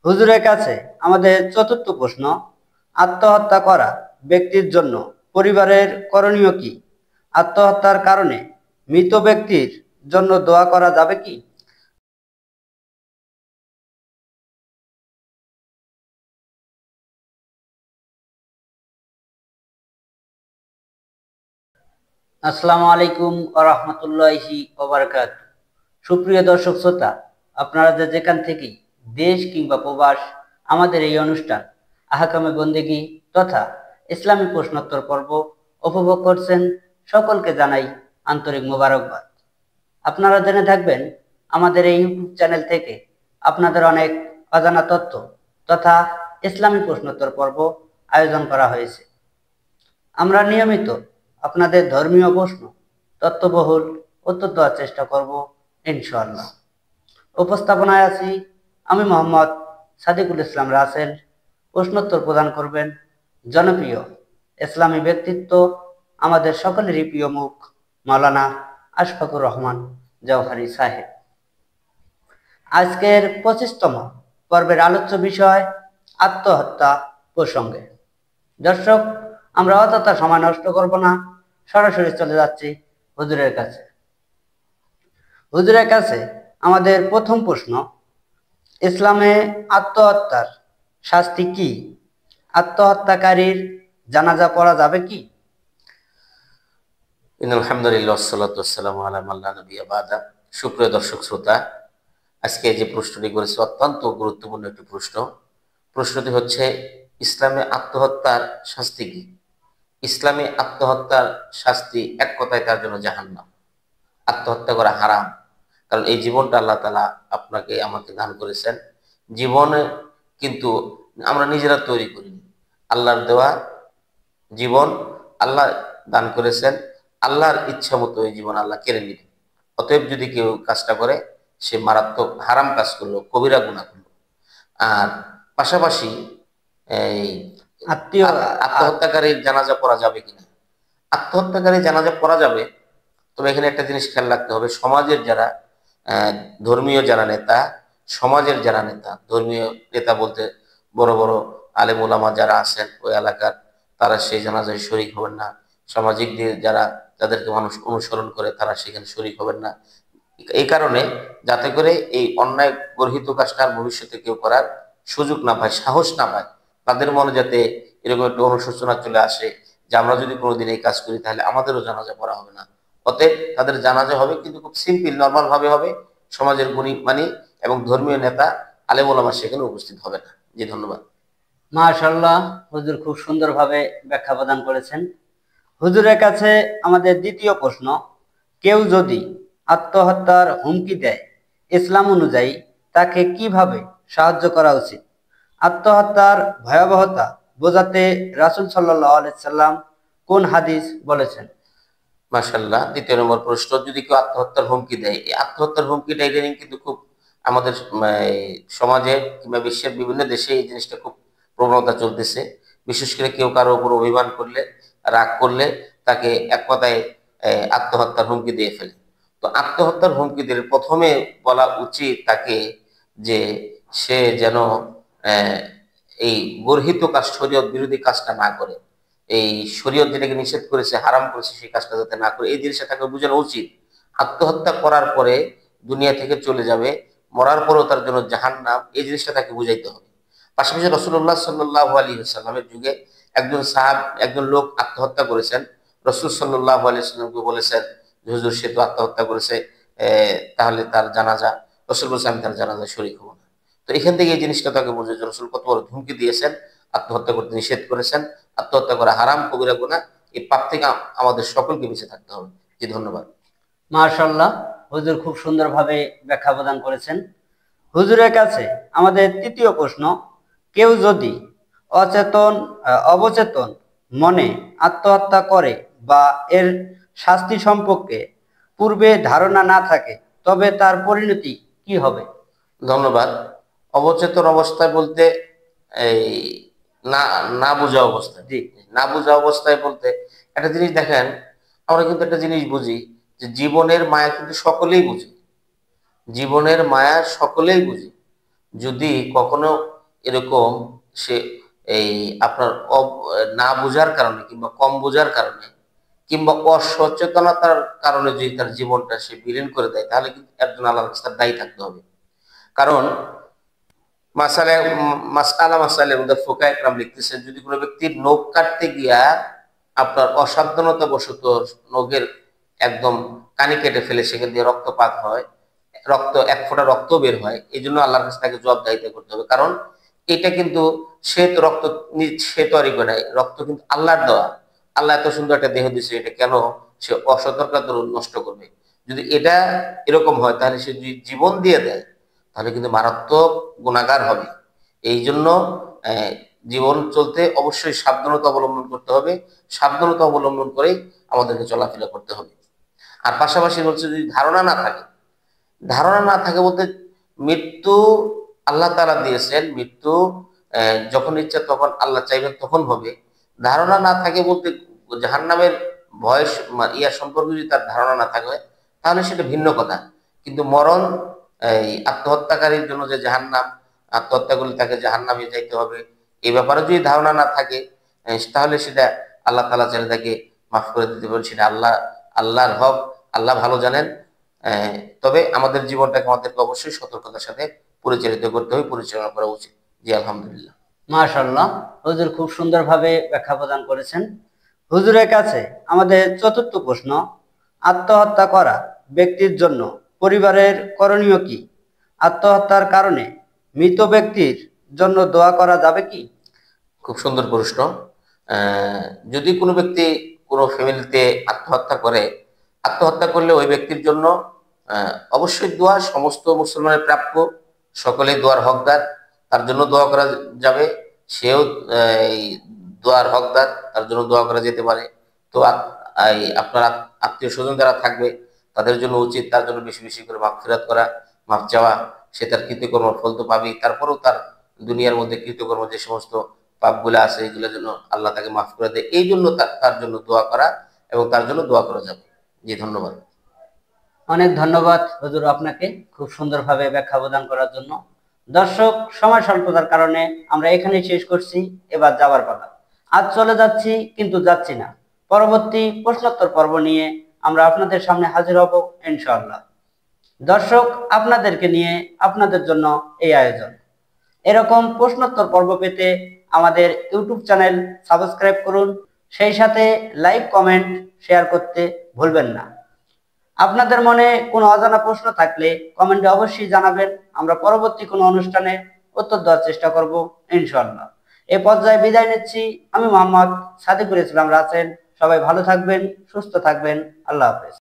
হুজুরের কাছে আমাদের চতুর্থ প্রশ্ন, আত্মহত্যা করা ব্যক্তির জন্য পরিবারের করণীয় কি? আত্মহত্যার কারণে মৃত ব্যক্তির জন্য দোয়া করা যাবে কি? আসসালামু আলাইকুম ওয়া রাহমাতুল্লাহি ওয়া বারাকাতুহু। সুপ্রিয় দর্শক শ্রোতা, আপনারা যেখান থেকেই দেশ কিংবা প্রবাস আমাদের এই অনুষ্ঠান আহকামে বন্দেগী তথা ইসলামী প্রশ্নোত্তর পর্ব উপভোগ করছেন, সকলকে জানাই আন্তরিক মোবারকবাদ। আপনারা জেনে থাকবেন, আমাদের এই ইউটিউব চ্যানেল থেকে আপনাদের অনেক অজানা তথ্য তথা ইসলামী প্রশ্নোত্তর পর্ব আয়োজন করা হয়েছে। আমরা নিয়মিত আপনাদের ধর্মীয় প্রশ্ন তথ্যবহুল উত্তর দেওয়ার চেষ্টা করব ইনশাআল্লাহ। উপস্থাপনায় আছি আমি মোহাম্মদ সাদিকুল ইসলাম রাসেল। প্রশ্নোত্তর প্রদান করবেন জনপ্রিয় ইসলামী ব্যক্তিত্ব, আমাদের সকলেরই প্রিয় মুখ, মাওলানা আশফাকুর রহমান জওহারি সাহেব। আজকের 25তম পর্বের আলোচ্য বিষয় আত্মহত্যা প্রসঙ্গে। দর্শক, আমরা অযথা সময় নষ্ট করব না, সরাসরি চলে যাচ্ছি হুজুরের কাছে। হুজুরের কাছে আমাদের প্রথম প্রশ্ন, ইসলামে আত্মহত্যার শাস্তি কি? আত্মহত্যাকারীর জানাজা পড়া যাবে কি? আলহামদুলিল্লাহ ওয়াসসালাতু ওয়াসসালামু আলা মান লা নাবিয়্যা বাদা। সুপ্রিয় দর্শক শ্রোতা, আজকে যে প্রশ্নটি করেছে অত্যন্ত গুরুত্বপূর্ণ একটি প্রশ্ন। প্রশ্নটি হচ্ছে, ইসলামে আত্মহত্যার শাস্তি কি? ইসলামে আত্মহত্যার শাস্তি এক কথায় তার জন্য জাহান্নাম। আত্মহত্যা করা হারাম, কারণ এই জীবনটা আল্লাহ তাআলা আপনাকে আমাকে দান করেছেন। জীবনে কিন্তু আমরা নিজেরা তৈরি করিনি, আল্লাহর দেওয়া জীবন আল্লাহ দান করেছেন। আল্লাহর ইচ্ছা মতো এই জীবন আল্লাহ কেড়ে নেবেন। অতএব যদি কেউ কাজটা করে, সে মারাত্মক হারাম কাজ করলো, কবিরা গুনাহ করলো। আর পাশাপাশি এই আত্মহত্যাকারীর জানাজা পড়া যাবে কিনা? আত্মহত্যাকারী জানাজা পড়া যাবে, তবে এখানে একটা জিনিস খেয়াল রাখতে হবে, সমাজের যারা ধর্মীয় যারা নেতা, সমাজের যারা নেতা, ধর্মীয় নেতা বলতে বড় বড় আলেম ওলামা যারা আছেন ওই এলাকার, তারা সেই জানাজায় শরীক হবেন না। সামাজিক দিয়ে যারা, যাদেরকে মানুষ অনুসরণ করে, তারা সেখানে শরীক হবেন না। এই কারণে যাতে করে এই অন্যায় গর্হিত কাজটা আর ভবিষ্যতে কেউ করার সুযোগ না পায়, সাহস না পায়, তাদের মনে যাতে এরকম একটা অনুশোচনা চলে আসে যে আমরা যদি কোনোদিন এই কাজ করি তাহলে আমাদেরও জানাজা পড়া হবে না। অতএব তাদের জানাজা হবে, কিন্তু খুব সিম্পল নর্মাল ভাবে হবে। সমাজের গুণী মানি এবং ধর্মীয় নেতা আলেম ওলামা সেখানে উপস্থিত হবে না। জি, ধন্যবাদ। মাশাআল্লাহ, হুজুর খুব সুন্দরভাবে ব্যাখ্যা প্রদান করেছেন। হুজুরের কাছে আমাদের দ্বিতীয় প্রশ্ন, কেউ যদি আত্মহত্যার হুমকি দেয়, ইসলাম অনুযায়ী তাকে কিভাবে সাহায্য করা উচিত? আত্মহত্যার ভয়াবহতা বোঝাতে রাসূল সাল্লাল্লাহু আলাইহি সাল্লাম কোন হাদিস বলেছেন? মাশাআল্লাহ, দ্বিতীয় নম্বর প্রশ্ন, যদি কেউ আত্মহত্যার হুমকি দেয়, এই আত্মহত্যার হুমকিটা ইদানিং কিন্তু খুব আমাদের সমাজে কিংবা বিশ্বের বিভিন্ন দেশে এই জিনিসটা খুব প্রবণতা চলতেছে। বিশেষ করে কেউ কারো উপর অভিমান করলে, রাগ করলে তাকে এক কথায় আত্মহত্যার হুমকি দিয়ে ফেলে। তো আত্মহত্যার হুমকি দিলে প্রথমে বলা উচিত তাকে যে সে যেন আহ, এই গর্হিত কাজ, শরীয়ত বিরোধী কাজটা না করে। এই শরীয়ত যেটাকে নিষেধ করেছে, হারাম করেছে, সেই কাজটা যাতে না করে, এই জিনিসটা তাকে বোঝানো উচিত। আত্মহত্যা করার পরে দুনিয়া থেকে চলে যাবে, মরার পরেও তার জন্য জাহান্নাম, এই জিনিসটা তাকে বুঝাইতে হবে। পাশাপাশি রাসূলুল্লাহ সাল্লাল্লাহু আলাইহি ওয়াসাল্লামের যুগে একজন লোক আত্মহত্যা করেছেন। রাসূল সাল্লাল্লাহু আলাইহি ওয়াসাল্লামকে বলেছেন যে হুজুর, সে তো আত্মহত্যা করেছে, তাহলে তার জানাজা। রাসূল বলেছেন, আমি তার জানাজায় শরীক হব না। তো এখান থেকে এই জিনিসটা তাকে বোঝে যে রাসূল কত বড় ধমকি দিয়েছেন, আত্মহত্যা করতে নিষেধ করেছেন। আত্মহত্যা করা হারাম, কবিরা গুনাহ। এই পাপ থেকে আমাদের সকলকে বেঁচে থাকতে হবে। জি, ধন্যবাদ। মাশাআল্লাহ, হুজুর খুব সুন্দরভাবে ব্যাখ্যা প্রদান করেছেন। হুজুরের কাছে আমাদের তৃতীয় প্রশ্ন, কেউ যদি অবচেতন মনে আত্মহত্যা করে বা এর শাস্তি সম্পর্কে পূর্বে ধারণা না থাকে, তবে তার পরিণতি কি হবে? ধন্যবাদ। অবচেতন অবস্থায় বলতে এই না না বোঝা অবস্থায়, জি, না বোঝা অবস্থায় বলতে একটা জিনিস দেখেন, আমরা কিন্তু একটা জিনিস বুঝি যে জীবনের মায়া কিন্তু সকলেই বুঝি, জীবনের মায়া সকলেই বুঝি। যদি কখনো এরকম সে এই আপনার না বোঝার কারণে কিংবা কম বোঝার কারণে কিংবা অসচেতনতার কারণে যদি তার জীবনটা সে বিলীন করে দেয়, তাহলে কিন্তু একজন আল্লাহর কাছে তার দায়ী থাকতে হবে। কারণ মাসালের মধ্যে ফোকা একরাম লিখতেছেন, যদি কোনো ব্যক্তির নখ কাটতে গিয়া আপনার অসাবধানতা বশত নখের একদম কানি কেটে ফেলে সেখান দিয়ে রক্তপাত হয়, এক ফোঁটা রক্ত বের হয়, এই জন্য আল্লাহর কাছে তাকে জবাবদিহিতা করতে হবে। কারণ এটা কিন্তু সে তো রক্ত সে তৈরি করে নাই, রক্ত কিন্তু আল্লাহর দেওয়া। আল্লাহ এত সুন্দর একটা দেহ দিচ্ছে, এটা কেন সে অসতর্কতা নষ্ট করবে? যদি এটা এরকম হয়, তাহলে সে যদি জীবন দিয়ে দেয়, তাহলে কিন্তু মারাত্মক গুনাহগার হবে। এই জন্য আহ, জীবন চলতে অবশ্যই সাবধানতা অবলম্বন করতে হবে। সাবধানতা অবলম্বন করেই আমাদেরকে চলাফেরা করতে হবে। আর পাশাপাশি বলছে, যদি ধারণা না থাকে, ধারণা না থাকে বলতে মৃত্যু আল্লাহ তাআলা দিয়েছেন, মৃত্যু যখন ইচ্ছা তখন আল্লাহ চাইবেন তখন হবে। ধারণা না থাকে বলতে জাহান্নামের ভয় ইয়া সম্পর্কে যদি তার ধারণা না থাকে, তাহলে সেটা ভিন্ন কথা। কিন্তু মরণ, এই আত্মহত্যাকারীর জন্য যে জাহান্নাম, আত্মহত্যা করলে তাকে জাহান্নামে যাইতে হবে, এই ব্যাপারে যদি ধারণা না থাকে, তাহলে সেটা আল্লাহ তাআলা চাইলে তাকে মাফ করে দিতে পারেন। সেটা আল্লাহর হক, আল্লাহ ভালো জানেন। আহ, তবে আমাদের জীবনটাকে আমাদেরকে অবশ্যই সতর্কতার সাথে পরিচালিত করতে হবে, পরিচালনা করা উচিত। জি আলহামদুলিল্লাহ। মাশাআল্লাহ, হুজুর খুব সুন্দরভাবে ব্যাখ্যা প্রদান করেছেন। হুজুরের কাছে আমাদের চতুর্থ প্রশ্ন, আত্মহত্যা করা ব্যক্তির জন্য পরিবারের করণীয় কি? আত্মহত্যার কারণে মৃত ব্যক্তির জন্য দোয়া করা যাবে কি? খুব সুন্দর প্রশ্ন। আহ, যদি কোনো ব্যক্তি কোনো ফ্যামিলিতে আত্মহত্যা করে, আত্মহত্যা করলে ওই ব্যক্তির জন্য অবশ্যই দোয়া সমস্ত মুসলমানের প্রাপ্য, সকলেই দোয়ার হকদার, তার জন্য দোয়া করা যাবে। সেও এই দোয়ার হকদার, তার জন্য দোয়া করা যেতে পারে। তো আপনার আত্মীয় স্বজন যারা থাকবে, তাদের জন্য উচিত তার জন্য বেশি বেশি করে মাগফিরাত করা, মাফ চাওয়া। সে তার কৃতকর্মের ফল তো পাবেই, তারপরেও তার দুনিয়ার মধ্যে কৃতকর্ম যে সমস্ত পাপগুলো আছে, এগুলোর জন্য আল্লাহ তাকে মাফ করে দেয়। এই জন্য তার জন্য দোয়া করা এবং তার জন্য দোয়া করা যাবে। জি ধন্যবাদ। অনেক ধন্যবাদ হুজুর আপনাকে খুব সুন্দরভাবে ব্যাখ্যা প্রদান করার জন্য। দর্শক, সময় স্বল্পতার কারণে আমরা এখানেই শেষ করছি। এবার যাবার পালা। আজ চলে যাচ্ছি কিন্তু যাচ্ছি না। পরবর্তী প্রশ্নোত্তর পর্ব নিয়ে আমরা আপনাদের সামনে হাজির হব ইনশাআল্লাহ। দর্শক, আপনাদেরকে নিয়ে, আপনাদের জন্য এই আয়োজন। এরকম প্রশ্নোত্তর পর্ব পেতে আমাদের ইউটিউব চ্যানেল সাবস্ক্রাইব করুন। সেই সাথে লাইক, কমেন্ট, শেয়ার করতে ভুলবেন না। আপনাদের মনে কোনো অজানা প্রশ্ন থাকলে কমেন্টে অবশ্যই জানাবেন। আমরা পরবর্তী কোনো অনুষ্ঠানে উত্তর দেওয়ার চেষ্টা করব ইনশাআল্লাহ। এ পর্যায়ে বিদায় নিচ্ছি। আমি মোহাম্মদ সাদিকুল ইসলাম রাসেল। সবাই ভালো থাকবেন, সুস্থ থাকবেন। আল্লাহ হাফেজ।